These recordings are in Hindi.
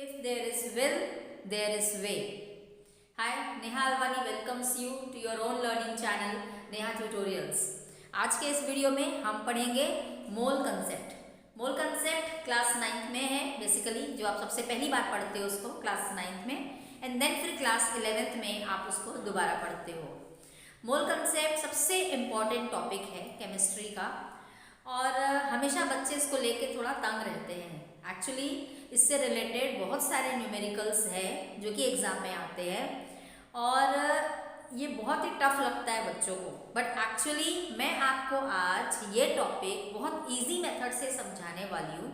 If there is will, there is way. Hi, Neha Alwani welcomes you to your own learning channel Neha Tutorials. आज के इस वीडियो में हम पढ़ेंगे मोल कंसेप्ट। मोल कंसेप्ट क्लास 9th में है बेसिकली, जो आप सबसे पहली बार पढ़ते हो उसको क्लास 9th में, एंड देन फिर क्लास 11th में आप उसको दोबारा पढ़ते हो। मोल कंसेप्ट सबसे इम्पॉर्टेंट टॉपिक है केमिस्ट्री का, और हमेशा बच्चे इसको लेके थोड़ा तंग रहते हैं। एक्चुअली इससे रिलेटेड बहुत सारे न्यूमेरिकल्स हैं जो कि एग्ज़ाम में आते हैं, और ये बहुत ही टफ लगता है बच्चों को। बट एक्चुअली मैं आपको आज ये टॉपिक बहुत इजी मेथड से समझाने वाली हूँ।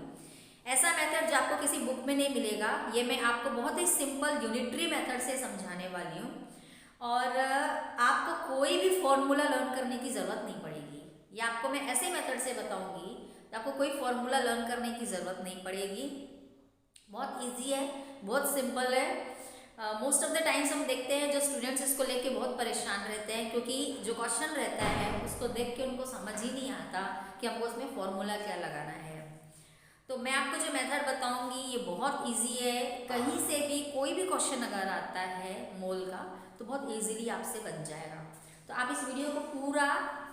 ऐसा मेथड जो आपको किसी बुक में नहीं मिलेगा, ये मैं आपको बहुत ही सिंपल यूनिटरी मेथड से समझाने वाली हूँ, और आपको कोई भी फॉर्मूला लर्न करने की ज़रूरत नहीं पड़ेगी। ये आपको मैं ऐसे मेथड से बताऊँगी तो आपको कोई फॉर्मूला लर्न करने की ज़रूरत नहीं पड़ेगी। बहुत इजी है, बहुत सिंपल है। मोस्ट ऑफ द टाइम्स हम देखते हैं जो स्टूडेंट्स इसको लेके बहुत परेशान रहते हैं, क्योंकि जो क्वेश्चन रहता है उसको देख के उनको समझ ही नहीं आता कि हमको उसमें फॉर्मूला क्या लगाना है। तो मैं आपको जो मेथड बताऊंगी ये बहुत इजी है। कहीं से भी कोई भी क्वेश्चन अगर आता है मोल का तो बहुत इजीली आपसे बन जाएगा। तो आप इस वीडियो को पूरा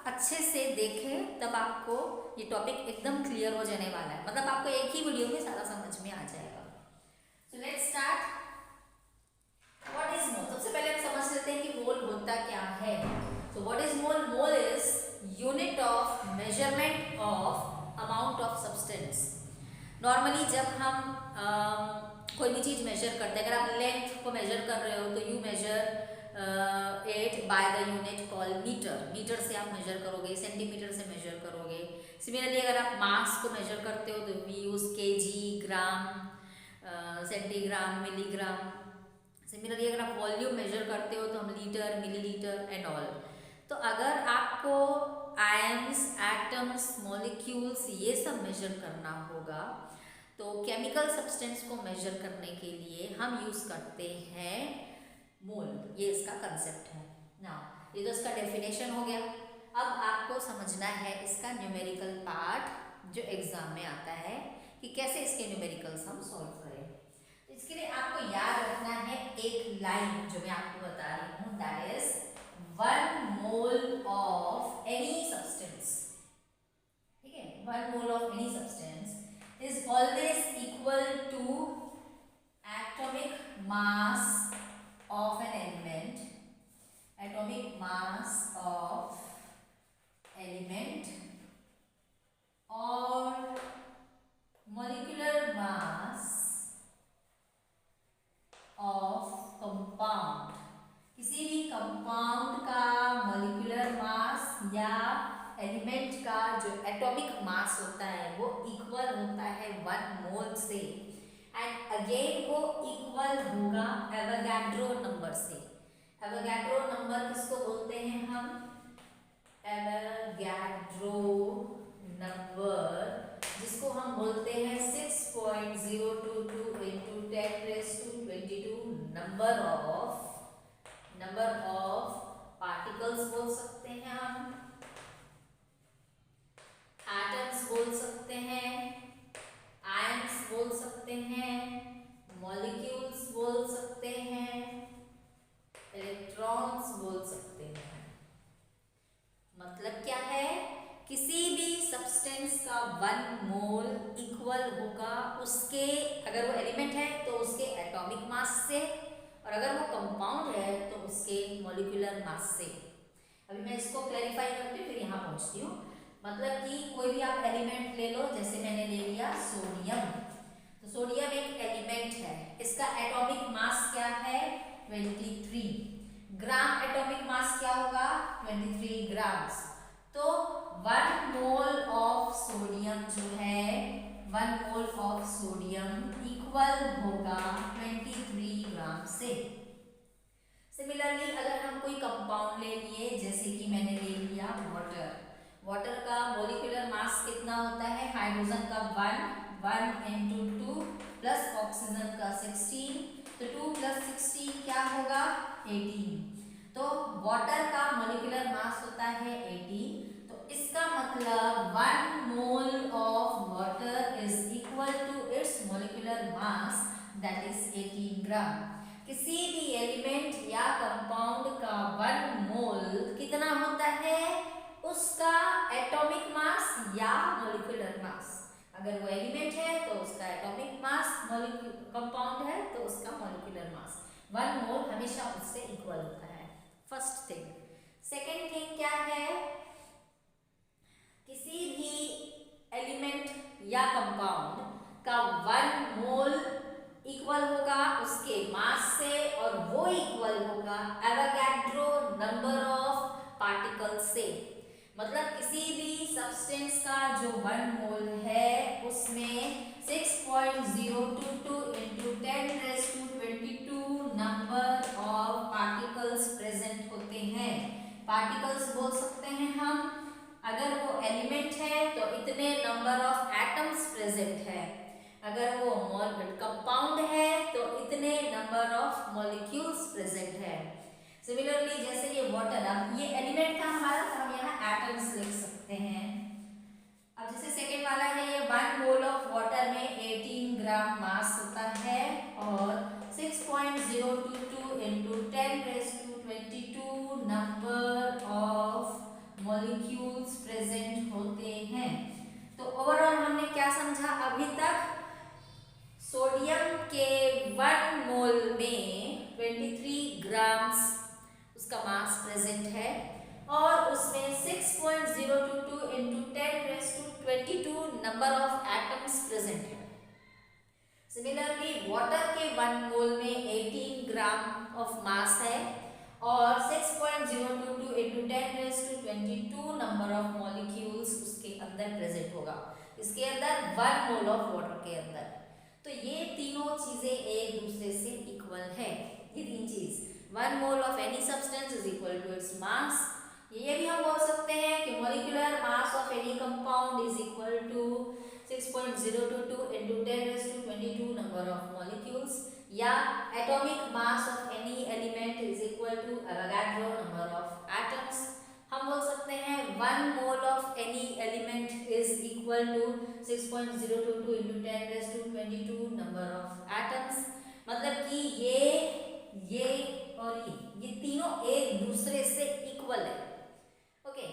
अच्छे से देखें, तब आपको ये टॉपिक एकदम क्लियर हो जाने वाला है। मतलब आपको एक ही वीडियो में सारा समझ में आ जाएगा। So let's start. What is mole? सबसे पहले हम समझ लेते हैं कि मोल होता क्या है। सो what is mole? Mole is unit of measurement of amount of substance. Normally जब हम कोई भी चीज़ मेजर करते हैं, अगर आप लेंथ को मेजर कर रहे हो तो you measure it by the unit call metre. Metre से आप मेजर करोगे, सेंटीमीटर से मेजर करोगे। सिमिलरली अगर आप मास को मेजर करते हो तो we use kg, gram, centigram, milligram. Similarly अगर आप वॉल्यूम मेजर करते हो तो हम लीटर, मिलीलीटर एंड ऑल। तो अगर आपको आयन्स, एटम्स, मॉलिक्यूल्स ये सब मेजर करना होगा तो केमिकल सब्सटेंस को मेजर करने के लिए हम यूज़ करते हैं मोल। ये इसका कंसेप्ट है ना। ये तो इसका डेफिनेशन हो गया। अब आपको समझना है इसका न्यूमेरिकल पार्ट जो एग्जाम में आता है, कि कैसे इसके न्यूमेरिकल्स हम सॉल्व करें। तो इसके लिए आपको याद रखना है एक लाइन जो मैं आपको बता रही हूँ, that is 1 mole of any substance. ठीक है, 1 mole of any substance is always equal to atomic mass of an element, atomic mass of element or molecular mass of compound। किसी भी कंपाउंड का molecular mass या एलिमेंट का जो एटॉमिक मास होता है वो इक्वल होता है 1 मोल से, एंड अगेन वो इक्वल होगा एवोगाड्रो नंबर से। एवोगाड्रो नंबर किसको बोलते हैं हम? एवोगाड्रो नंबर, जिसको हम बोलते हैं 6.022 into 10⁻²² नंबर ऑफ पार्टिकल्स बोल सकते हैं हम, एटम्स बोल सकते हैं, आयन्स बोल सकते हैं, मॉलिक्यूल्स बोल सकते हैं, इलेक्ट्रॉन्स बोल सकते हैं। मतलब क्या है? किसी भी सब्सटेंस का 1 मोल इक्वल होगा उसके, अगर वो एलिमेंट है तो उसके एटॉमिक मास से, और अगर वो कंपाउंड है तो उसके मॉलिक्यूलर मास से। अभी मैं इसको क्लैरिफाई करती हूँ, फिर यहाँ पहुँचती हूँ। मतलब कि कोई भी आप एलिमेंट ले लो, जैसे मैंने ले लिया सोडियम। तो सोडियम एक एलिमेंट है, इसका एटॉमिक मास क्या है? 23 ग्राम। एटॉमिक मास क्या होगा? 23 ग्राम्स। तो 1 मोल ऑफ सोडियम जो है, 1 मोल ऑफ सोडियम इक्वल होगा 23 ग्राम से। सिमिलरली अगर हम कोई कंपाउंड ले लिए, जैसे कि मैंने ले लिया वाटर। वाटर का मॉलिक्यूलर मास कितना होता है? हाइड्रोजन का 1 into 2 प्लस ऑक्सीजन का 16, तो 2 + 16 क्या होगा? 18। तो वाटर का मॉलिक्यूलर मास होता है 18। तो इसका मतलब 1 mole of water is equal to its molecular mass mass that is 18 gram. किसी भी एलिमेंट या कंपाउंड का 1 मोल कितना होता है, उसका एटॉमिक मास या मॉलिक्यूलर मास। अगर वो एलिमेंट है तो उसका एटॉमिक मास, कंपाउंड है तो उसका मॉलिक्यूलर मास। 1 मोल हमेशा उससे इक्वल होता है, फर्स्ट थिंग। सेकेंड थिंग क्या है, किसी भी एलिमेंट या कंपाउंड का 1 मोल इक्वल होगा उसके मास से, और वो इक्वल होगा एवोगाड्रो नंबर ऑफ पार्टिकल्स से। मतलब किसी भी सब्सटेंस का जो 1 मोल है उसमें 6.022 into 10⁻22 number of particles present होते हैं। पार्टिकल्स बोल सकते हैं हम, अगर वो एलिमेंट है तो इतने नंबर ऑफ एटम्स प्रेजेंट है, अगर वो कंपाउंड है तो इतने नंबर ऑफ मॉलिक्यूल्स प्रेजेंट है। सिमिलरली जैसे ये वाटर, अब ये एलिमेंट था हमारा तो हम यहाँ एटम्स लिख सकते हैं। अब जैसे सेकेंड वाला है, ये 1 मोल ऑफ वाटर में 18 ग्राम मास होता है और 6.022 into 10⁻22 number of molecules present होते हैं। तो ओवरऑल हमने क्या समझा अभी तक, सोडियम के 1 मोल में 23 ग्राम्स उसका मास प्रेजेंट है और उसमें 6.022 into 10⁻22 number of atoms present है। सिमिलरली वाटर के 1 मोल में 18 ग्राम ऑफ मास है और 6.022 into 10⁻22 नंबर ऑफ मॉलिक्यूल्स उसके अंदर प्रेजेंट होगा, इसके अंदर 1 मोल ऑफ वाटर के अंदर। तो ये तीनों चीजें एक दूसरे से इक्वल है, ये तीन चीज। 1 mole of any substance is equal to its mass. ये भी हम बोल सकते हैं कि molecular mass of any compound is equal to 6.022 into 10⁻22 number of molecules, या atomic mass of any element is equal to Avogadro number of atoms. हम बोल सकते हैं 1 mole of any element is equal to 6.022 into 10⁻22 number of atoms. मतलब कि ये और ये तीनों एक दूसरे से इक्वल है। ओके,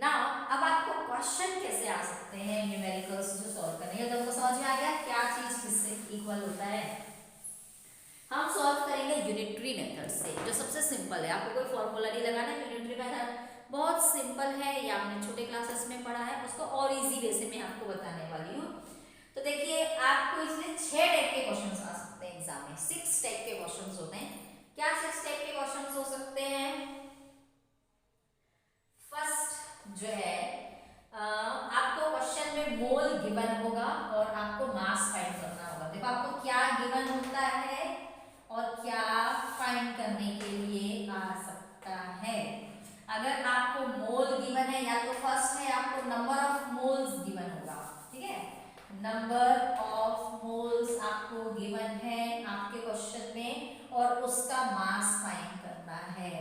नाउ अब आपको क्वेश्चन कैसे आ सकते हैं न्यूमेरिकल्स जो सॉल्व करने हैं, तो आपको समझ में आ गया क्या चीज किससे इक्वल होता है। हम सॉल्व करेंगे यूनिटरी मेथड से, जो सबसे सिंपल है, आपको कोई फॉर्मूला नहीं लगाना है। यूनिटरी मेथड बहुत सिंपल है, ये आपने छोटे क्लासेस में पढ़ा है, उसको और इजी वे से मैं आपको बताने वाली हूँ। तो देखिए, आपको इसमें 6 टाइप के क्वेश्चंस आ सकते हैं एग्जाम में, 6 टाइप के क्वेश्चंस होते हैं। क्या 6 टाइप के क्वेश्चंस हो सकते हैं? फर्स्ट जो है, आपको क्वेश्चन में मोल गिवन होगा और आपको मास फाइंड करना होगा। देखो आपको क्या गिवन होता है और क्या फाइंड करने के लिए आ सकता है। अगर आपको मोल गिवन है, या तो फर्स्ट है आपको नंबर ऑफ मोल्स गिवन होगा, ठीक है, नंबर ऑफ मोल्स आपको गिवन है आपके क्वेश्चन में और उसका मास फाइंड करना है,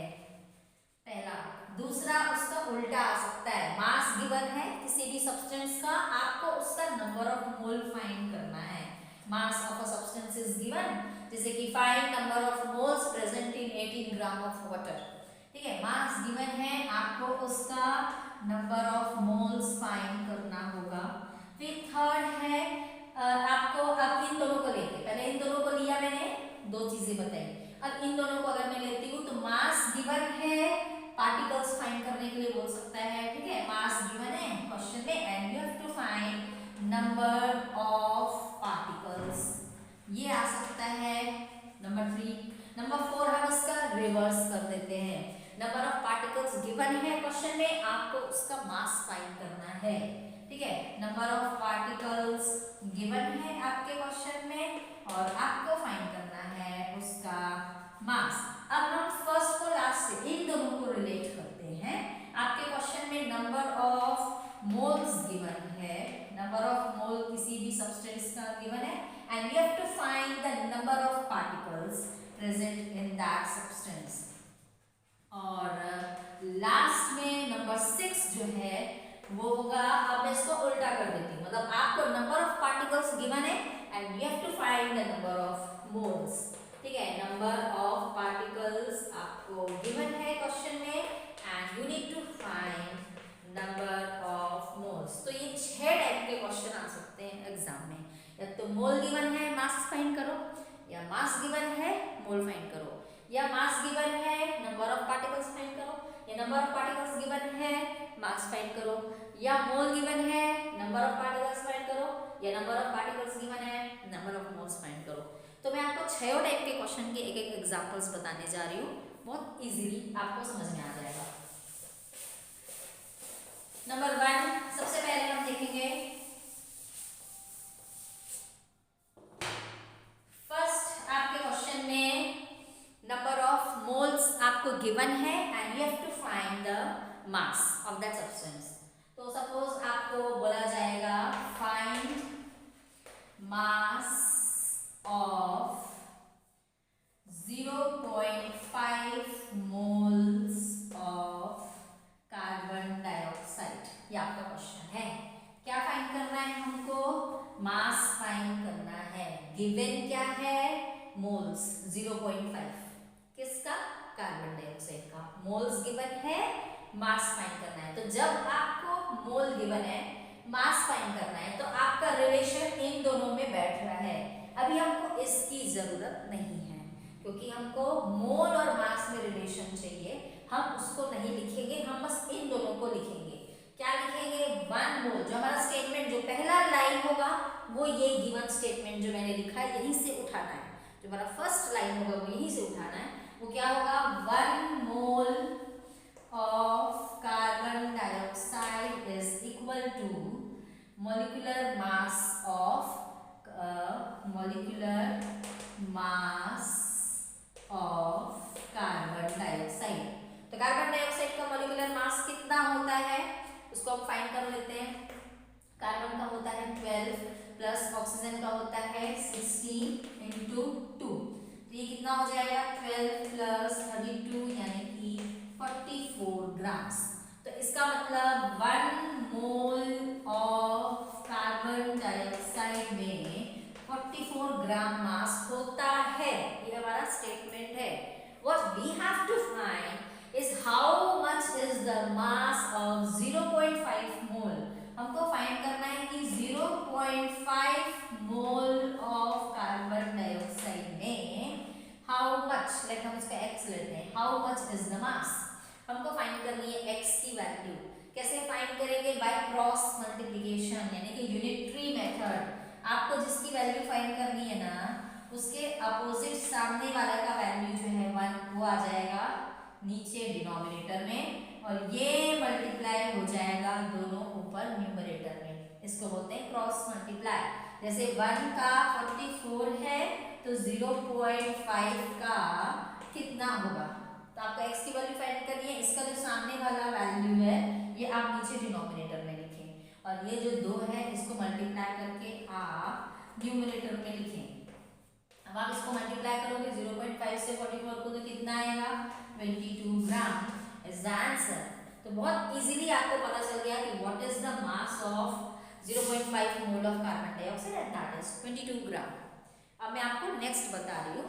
पहला। दूसरा उसका उल्टा आ सकता है, मास गिवन है किसी भी सब्सटेंस का, आपको उसका नंबर ऑफ मोल फाइंड करना है। Mass of a substance is given, जैसे कि find number of moles present in 18 gram of water, ठीक है, मास गिवन है, आपको उसका नंबर ऑफ मोल्स फाइंड करना होगा। फिर थर्ड है, आपको अब इन दोनों को लेके, पहले इन दोनों को लिया मैंने, दो चीजें बताई, अब इन दोनों को अगर मैं लेती हूँ तो मास गिवन है, पार्टिकल्स फाइंड करने के लिए बोल सकता है, ठीक है, मास गिवन है क्वेश्चन में and you have to find number of particles, ये आ सकता है नंबर 3। नंबर 4 हम इसका रिवर्स कर देते हैं, नंबर ऑफ पार्टिकल्स गिवन है क्वेश्चन में, आपको उसका मास फाइंड करना है, ठीक है, नंबर ऑफ पार्टिकल्स गिवन है आपके क्वेश्चन में और आपको फाइंड करना है उसका मास। अब हम फर्स्ट को लास्ट से इन दोनों को रिलेट करते हैं। आपके क्वेश्चन में नंबर ऑफ मोल्स गिवन है, नंबर ऑफ मोल किसी भी सब्सटेंस का गिवन है and you have to find the number of particles present in that substance. और लास्ट में नंबर 6 जो है वो होगा, अब मैं इसको उल्टा कर देती हूँ, मतलब आपको नंबर ऑफ पार्टिकल्स गिवन है and you have to find the number of moles. ठीक है, नंबर ऑफ पार्टिकल्स आपको गिवन है क्वेश्चन में and you need to find number of moles. तो ये 6 टाइप के क्वेश्चन आ सकते हैं एग्जाम में। या तो मोल गिवन है, मास फाइंड करो, या मास गिवन है, मोल फाइंड करो, या मास गिवन है, नंबर ऑफ पार्टिकल्स फाइंड करो, या नंबर ऑफ पार्टिकल्स गिवन है, मास फाइंड करो, या मोल गिवन है, नंबर ऑफ पार्टिकल्स फाइंड करो, या नंबर ऑफ पार्टिकल्स गिवन है, नंबर ऑफ मोल्स फाइंड करो। तो मैं आपको 6 टाइप के क्वेश्चन के एक एक एग्जांपल्स बताने जा रही हूँ, बहुत इजीली आपको समझ में आ जाएगा। नंबर 1 सबसे पहले हम देखेंगे, फर्स्ट आपके क्वेश्चन में नंबर ऑफ मोल्स आपको गिवन है and you have to find the mass of that substance. तो सपोज आपको बोला जाएगा find mass of 0.5 moles of carbon dioxide, ये आपका क्वेश्चन है। क्या फाइंड करना है हमको? मास फाइंड करना है। गिवन क्या है? मोल्स 0.5 किसका? कार्बन डाइऑक्साइड का। मोल्स गिवन है, मास फाइंड करना है। तो जब आपको मोल गिवन है, मास फाइंड करना है, तो आपका रिलेशन इन दोनों में बैठ रहा है। अभी हमको इसकी जरूरत नहीं है क्योंकि हमको मोल और मास में रिलेशन चाहिए। हम उसको नहीं लिखेंगे, हम बस इन दोनों को लिखेंगे। क्या लिखेंगे? 1 मोल। जो हमारा स्टेटमेंट, जो पहला लाइन होगा वो ये गिवन स्टेटमेंट जो मैंने लिखा है यहीं से उठाना है। जो हमारा फर्स्ट लाइन होगा वो यहीं से उठाना है। वो क्या होगा? 1 mole of carbon dioxide is equal to molecular mass of carbon dioxide. तो कार्बन डाइऑक्साइड का मोलिकुलर मास कितना होता है उसको हम फाइंड कर लेते हैं। कार्बन का होता है 12 प्लस ऑक्सीजन का होता है 16 इंटू 2। तो ये कितना हो जाएगा? 12 प्लस 32 यानी कि 44 ग्राम्स। तो इसका मतलब 1 मोल ऑफ कार्बन डाइऑक्साइड में 44 ग्राम मास होता है। ये हमारा स्टेटमेंट है। What we have to find is how much is the mass of 0.5 mole। हमको फाइंड करना है कि 0.5 मोल ऑफ कार्बन डाइऑक्साइड में हाउ मच, लाइक हम इसका x लेते हैं, how much is the mass. हमको फाइंड करनी है x की वैल्यू। कैसे फाइंड करेंगे? बाय क्रॉस मल्टीप्लिकेशन, यानी कि यूनिटरी मेथड। आपको जिसकी वैल्यू फाइंड करनी है ना, उसके अपोजिट सामने वाला का वैल्यू जो है 1 वो आ जाएगा नीचे डिनोमिनेटर में, और ये मल्टीप्लाई हो जाएगा दोनों ऊपर न्यूमरेटर में। इसको बोलते हैं क्रॉस मल्टीप्लाई। जैसे 1 का 44 है तो 0.5 का कितना होगा? तो आपको x की वैल्यू फाइंड करनी है। इसका जो सामने वाला वैल्यू है ये आप नीचे डिनोमिनेटर में लिखें, और ये जो 2 है इसको मल्टीप्लाई करके आप न्यूमरेटर में लिखें। अब आप इसको मल्टीप्लाई करोगे 0.5 से 44 को, तो कितना आएगा? 22 ग्राम इज द आंसर। तो बहुत इजीली आपको पता चल गया कि what is the mass of 0.5 mole of carbon dioxide and that is 22 ग्राम। अब मैं आपको नेक्स्ट बता रही हूँ।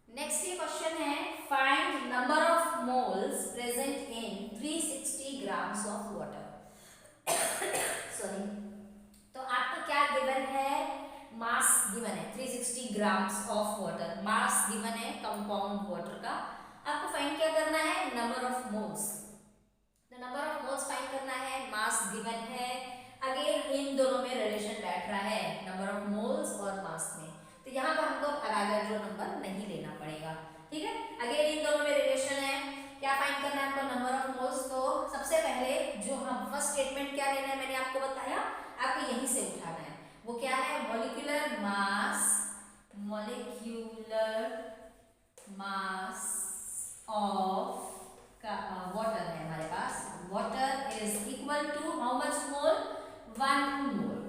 नेक्स्ट ये क्वेश्चन है, find number of moles present in 360 grams of water. Sorry, तो आपको क्या गिवन है? मास गिवन है 360 grams of water. Mass given है कंपाउंड वाटर का। आपको फाइंड क्या करना है? Number of moles. तो नंबर ऑफ मोल्स फाइंड करना है, मास गिवन है। अगेन इन दोनों में रिलेशन बैठ रहा है, नंबर ऑफ मोल्स और मास में। तो यहाँ पर हमको अवेगाड्रो नंबर नहीं लेना पड़ेगा। ठीक है, अगेन इन दोनों में रिलेशन है। क्या फाइंड करना है हमको? Number of moles. तो सबसे पहले जो हम फर्स्ट स्टेटमेंट क्या लेना है मैंने आपको बताया, आपको यहीं से उठाना है। वो क्या है? मोलिकुलर मास ऑफ वाटर है हमारे पास। Water is equal to how much mole? 1 mole.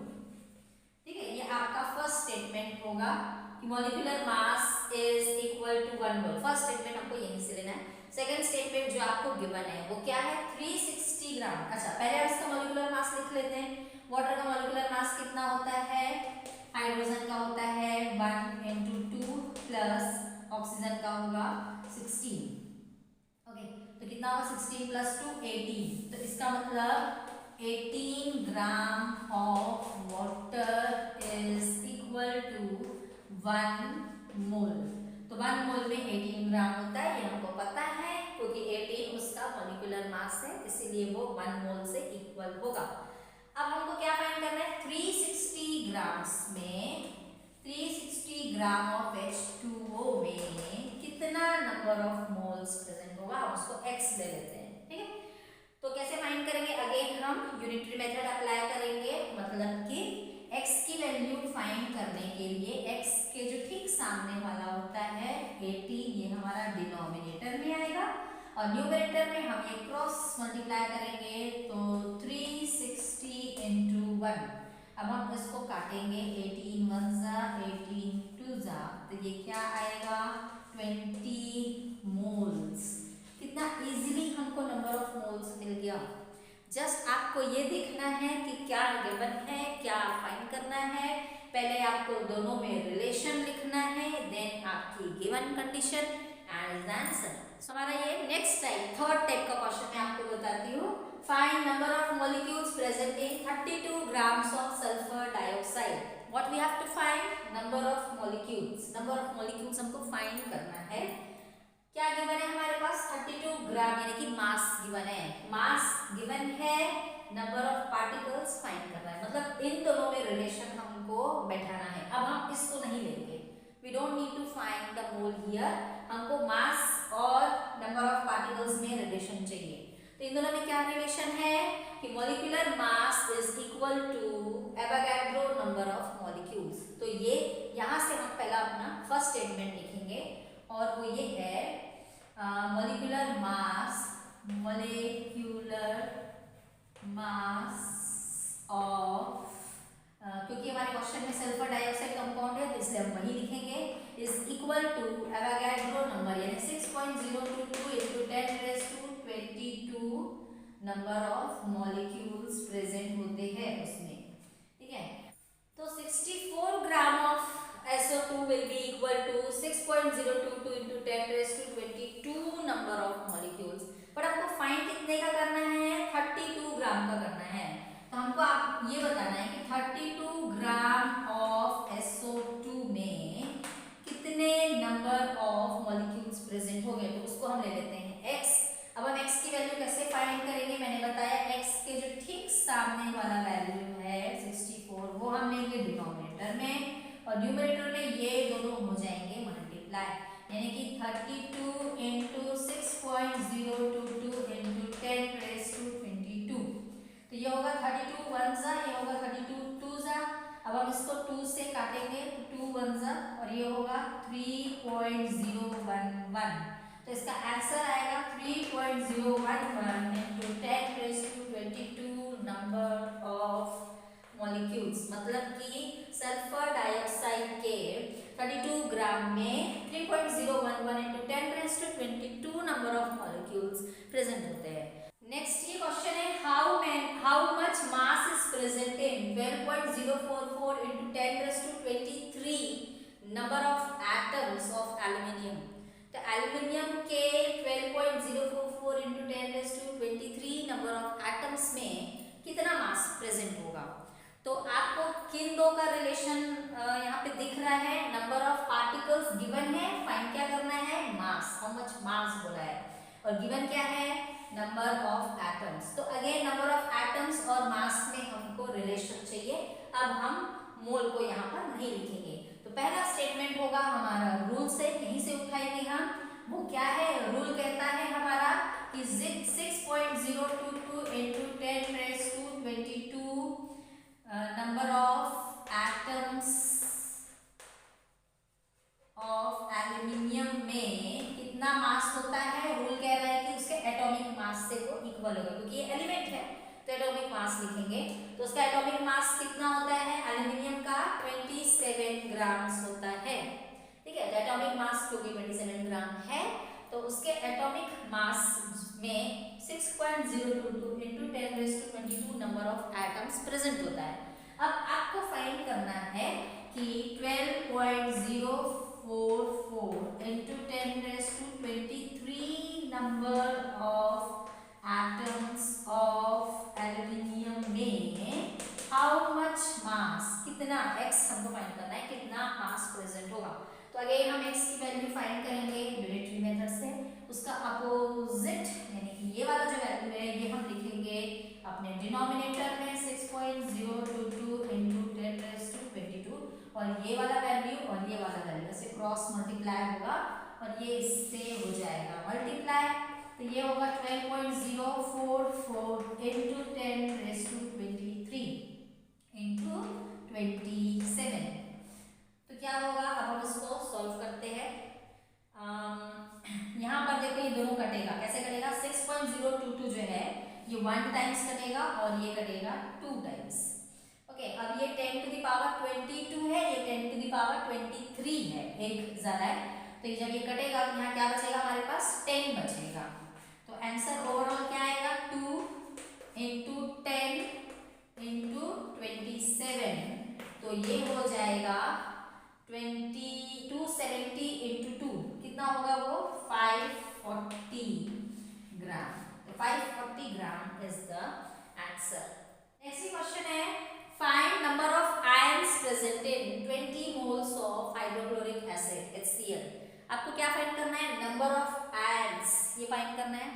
ठीक है, ये आपका फर्स्ट स्टेटमेंट होगा कि molecular mass is equal to 1 mole. First statement हमको यहीं से लेना है। सेकंड स्टेटमेंट जो आपको गिवन है वो क्या है? 360 ग्राम। अच्छा, पहले हम इसका मोलिकुलर मास लिख लेते हैं। वाटर का मोलिकुलर मास कितना होता है? हाइड्रोजन का होता है 1 into 2 प्लस ऑक्सीजन का होगा 16। ओके, तो कितना होगा 16 प्लस 2 18। तो इसका मतलब 18 gram of water is equal to 1 mole. तो 1 मोल में 18 ग्राम होता है, ये हमको पता है क्योंकि 18 उसका मॉलिक्यूलर मास है, इसीलिए वो 1 मोल से इक्वल होगा। अब हमको क्या फाइंड करना है, 360 ग्राम्स में 360 ग्राम ऑफ H2O में कितना नंबर ऑफ मोल्स प्रेजेंट होगा, हम उसको x ले लेते हैं। ठीक है, तो कैसे फाइंड करेंगे, अगेन हम यूनिटरी मेथड अप्लाई करेंगे। मतलब कि x की वैल्यू फाइंड करने के लिए x के जो ठीक सामने वाला होता है 18, ये हमारा डिनोमिनेटर में आएगा और न्यूमरेटर में हम ये क्रॉस मल्टीप्लाई करेंगे तो 360 into 1। अब हम इसको काटेंगे, 18 1 जा 18 2 जा, तो ये क्या आएगा 20 मोल्स। कितना इजीली हमको नंबर ऑफ मोल्स मिल गया। जस्ट आपको ये देखना है कि क्या गिवन है, क्या फाइंड करना है। पहले आपको दोनों में रिलेशन लिखना है, देन आपकी given condition and answer. So हमारा ये नेक्स्ट टाइप, थर्ड टाइप का क्वेश्चन मैं आपको बताती हूँ। Find number of molecules present in 32 grams of sulphur dioxide. What we have to find, number of molecules. Number of molecules हमको फाइंड करना है। क्या गिवन है हमारे पास, 32 ग्राम यानी कि मास गिवन है। मास गिवन है, नंबर ऑफ पार्टिकल्स फाइंड करना है। मतलब इन दोनों में रिलेशन हमको बैठाना है। अब हम इसको नहीं लेंगे, we don't need to find the mole here. हमको मास और नंबर ऑफ पार्टिकल्स में रिलेशन चाहिए। तो इन दोनों में क्या रिलेशन है कि molecular mass is equal to Avogadro number of molecules. तो ये यहाँ से हम पहला अपना फर्स्ट स्टेटमेंट लिखेंगे और वो ये है मॉलिक्यूलर मास ऑफ, क्योंकि हमारे क्वेश्चन में सल्फर डाइऑक्साइड कंपाउंड है तो इसलिए हम वही लिखेंगे, is equal to Avogadro number यानी 6.022 into 10⁻²² number of molecules present होते हैं उसमें। ठीक है, तो 64 gram of SO2 will be equal to 6.022 into 10⁻²² number of molecules। पर आपको फाइंड कितने का करना है, 32 ग्राम का करना है। तो हमको आप ये बताना है कि 32 ग्राम ऑफ SO2 में कितने नंबर ऑफ मॉलिक्यूल्स प्रेजेंट हो गए, तो उसको हम ले लेते हैं x। अब हम x की वैल्यू कैसे फाइंड करेंगे, मैंने बताया x के जो ठीक सामने वाला वैल्यू है 64, वो हम लेंगे डिनोमिनेटर में और न्यूमरेटर में ये दोनों हो जाएंगे मल्टीप्लाई, यानी कि 32 into 6.022 into 10⁻²²। तो ये होगा 32 1 जा, ये होगा 32 2 जा। अब हम इसको 2 से काटेंगे तो 2 1 जा और ये होगा 3.011। तो इसका आंसर आएगा 3.011 into 10⁻²² नंबर ऑफ मॉलिक्यूल्स। मतलब कि सल्फर डाइऑक्साइड के 32 ग्राम में 3.011 into 10⁻²² number of molecules present होते हैं। नेक्स्ट ये क्वेश्चन है, how much mass is present in 12.044 into 10⁻23 number of atoms of aluminium. तो एल्यूमिनियम के 12.044 into 10⁻23 नंबर ऑफ एटम्स में कितना मास प्रेजेंट होगा। तो आपको किन दो का रिलेशन यहाँ पे दिख रहा है, नंबर ऑफ पार्टिकल्स गिवन है, फाइंड क्या करना है, मास, हाउ मच मास बोला है, और गिवन क्या है, नंबर ऑफ एटम्स। तो अगेन नंबर ऑफ एटम्स और मास में हमको रिलेशन चाहिए। अब हम मोल को यहाँ पर नहीं लिखेंगे। तो पहला स्टेटमेंट होगा हमारा रूल से, यहीं से उठाएंगे हम। वो क्या है, रूल कहता है हमारा कि 6.022 into 10⁻²² number of atoms of aluminium में कितना मास होता है। रूल कह रहा है कि उसके एटॉमिक मास से वो इक्वल होगा, क्योंकि ये एलिमेंट है तो एटॉमिक मास लिखेंगे। तो उसका एटॉमिक मास कितना होता है, एल्यूमिनियम का 27 ग्राम्स होता है। ठीक है, तो एटॉमिक मास क्योंकि 27 ग्राम है तो उसके एटॉमिक मास में 6.022 into 10⁻²² number of atoms present होता है। अब आपको फाइंड करना है कि 12.044 into 10⁻23 number of atoms of aluminium में how much mass, कितना x हमको फाइंड करना है, कितना मास प्रेजेंट होगा। तो अगेन हम x की वैल्यू फाइंड करेंगे यूनिटरी मेथड से। उसका अपोजिट यानी कि ये वाला जो वैल्यू है ये हम लिखेंगे अपने डिनोमिनेटर में 6.022 into 10⁻22 और ये वाला वैल्यू और ये वाला वैल्यू से क्रॉस मल्टीप्लाई होगा और ये इससे हो जाएगा मल्टीप्लाई। तो ये होगा 12.044 into 10⁻23 into 27। तो क्या होगा, अब हम इसको सॉल्व करते हैं। यहाँ पर देखो ये दोनों कटेगा, कैसे कटेगा, 6.022 जो है ये 1 टाइम्स कटेगा और ये कटेगा 2 टाइम्स। ओके, अब ये 10 to the power 22 है, ये 10 to the power 23 है, एक ज्यादा है। तो ये जब ये कटेगा तो यहाँ क्या बचेगा, हमारे पास 10 बचेगा। तो आंसर ओवरऑल क्या आएगा, 2 into 10 into 27। तो ये हो जाएगा 270 into 2 कितना होगा वो 540 ग्राम। तो 540 gram is the answer. Next question है, find number of ions present in 20 moles of hydrochloric acid HCl। आपको क्या फाइंड करना है, नंबर ऑफ आयंस ये फाइंड करना है।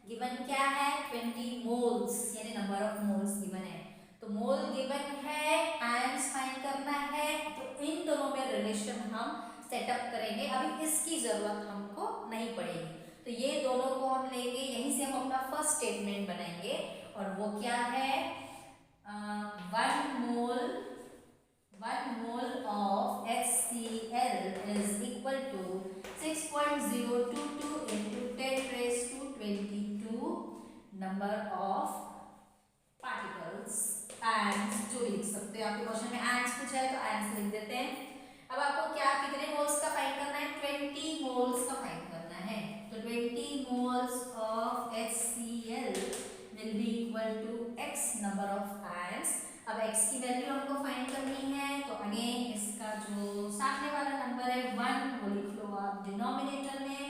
गिवन क्या है 20 मोल्स यानी नंबर ऑफ मोल्स गिवन है। तो मोल गिवन है, आयंस फाइंड करना है, तो इन दोनों में रिलेशन हम सेटअप करेंगे। अभी इसकी जरूरत हमको नहीं पड़ेगी, तो ये दोनों को हम लेंगे, यहीं से हम अपना फर्स्ट स्टेटमेंट बनाएंगे और वो क्या है, 1 mole of HCl is equal to 6.022 into 10⁻22 number of particles ions जो लिख सकते हो। आपके क्वेश्चन में आयंस पूछा है तो आयंस लिख देते हैं। अब आपको क्या कितने मोल्स का फाइंड करना है, 20 मोल्स का फाइंड करना है। तो 20 moles of HCl will be equal to x number of ions। अब x की वैल्यू हमको फाइंड करनी है, तो अगेन इसका जो सामने वाला नंबर है 1 वो लिख लो आप डिनोमिनेटर में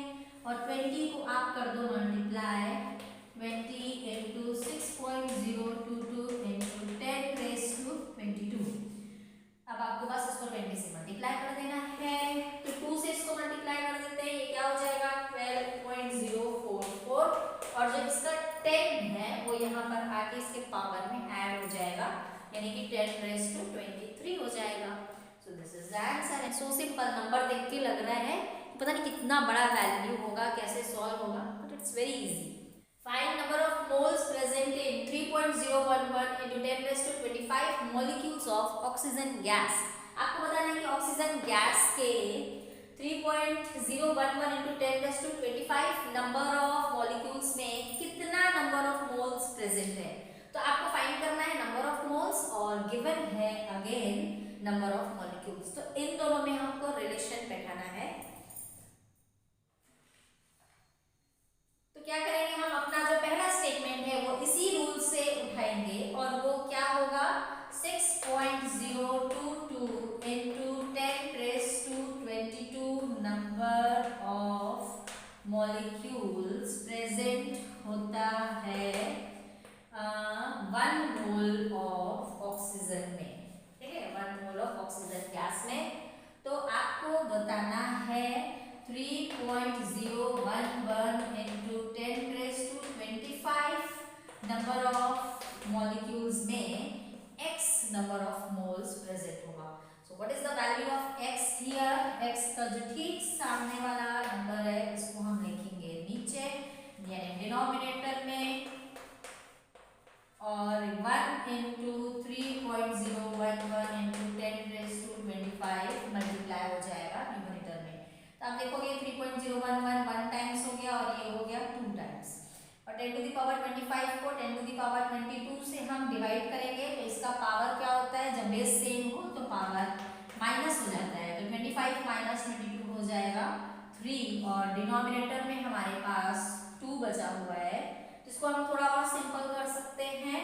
और 20 को आप कर दो मल्टीप्लाई 20 into 6.022 into 10⁻22। अब आपको बस इसको 20 से मल्टीप्लाई कर देना है, तो 2 से इसको मल्टीप्लाई कर देते हैं, ये क्या हो जाएगा 12.044 और जो इसका 10 है वो यहाँ पर आके इसके पावर में ऐड हो जाएगा यानी कि 10⁻23 हो जाएगा। So this is the answer. So simple, number देख के लग रहा है पता नहीं कितना बड़ा वैल्यू होगा, कैसे सॉल्व होगा, but it's very easy. Find number of moles present in 3.011 into 10⁻25 molecules of oxygen gas। आपको बताना है कि ऑक्सीजन गैस के 3.011 into 10⁻25 नंबर ऑफ मॉलिक्यूल्स में कितना नंबर ऑफ मोल्स प्रेजेंट है। तो आपको फाइंड करना है नंबर ऑफ मोल्स और गिवन है अगेन नंबर ऑफ मॉलिक्यूल्स। तो इन दोनों में हमको रिलेशन बैठाना है। तो क्या करेंगे हम, अपना जो पहला स्टेटमेंट है वो इसी रूल से उठाएंगे और वो क्या होगा 6.022 into 10⁻22 number of molecules present होता है 1 मोल ऑफ ऑक्सीजन में, ठीक है, 1 मोल ऑफ ऑक्सीजन गैस में। तो आपको बताना है 3.011 into 10⁻25 नंबर ऑफ मॉलिक्यूल्स में x number of moles present होगा। So what is the value of x here, x का जो ठीक सामने वाला नंबर है इसको हम लिखेंगे नीचे यानी डिनोमिनेटर में और 1 into 3.011 into 10⁻25 मल्टीप्लाई हो जाएगा न्यूमरेटर में। तो आप देखोगे 3.011 1 टाइम्स हो गया और ये हो गया 2 टाइम्स और 10 to the power 25 को 10 to the power 22 से हम डिवाइड करेंगे तो इसका पावर क्या होता है, जब बेस सेम हो तो पावर माइनस हो जाता है। तो 25 माइनस 22 हो जाएगा 3 और डिनोमिनेटर में हमारे पास 2 बचा हुआ है, तो इसको हम थोड़ा और सिंपल कर सकते हैं।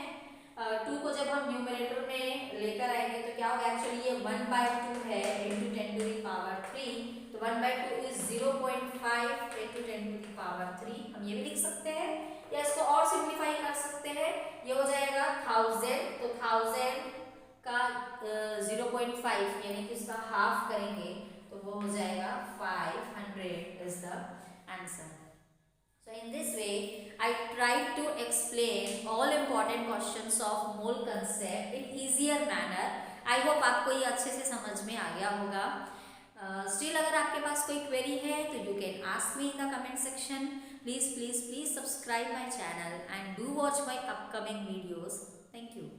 2 को जब हम न्यूमरेटर में लेकर आएंगे तो क्या होगा, एक्चुअली ये 1/2 है इंटू 10⁻³ तो 1/2 इज 0.5 इंटू 10⁻³ हम ये भी लिख सकते हैं, या इसको और सिंप्लीफाई कर सकते हैं, ये हो जाएगा 1000, तो 1000 का 0.5 यानी कि इसका हाफ करेंगे तो वो हो जाएगा 500 is the answer. So in this way, I tried to explain all important questions of mole concept in easier manner. I hope आपको ये अच्छे से समझ में आ गया होगा। Still अगर आपके पास कोई query है तो you can ask me in the comment section. Please subscribe my channel and do watch my upcoming videos. Thank you.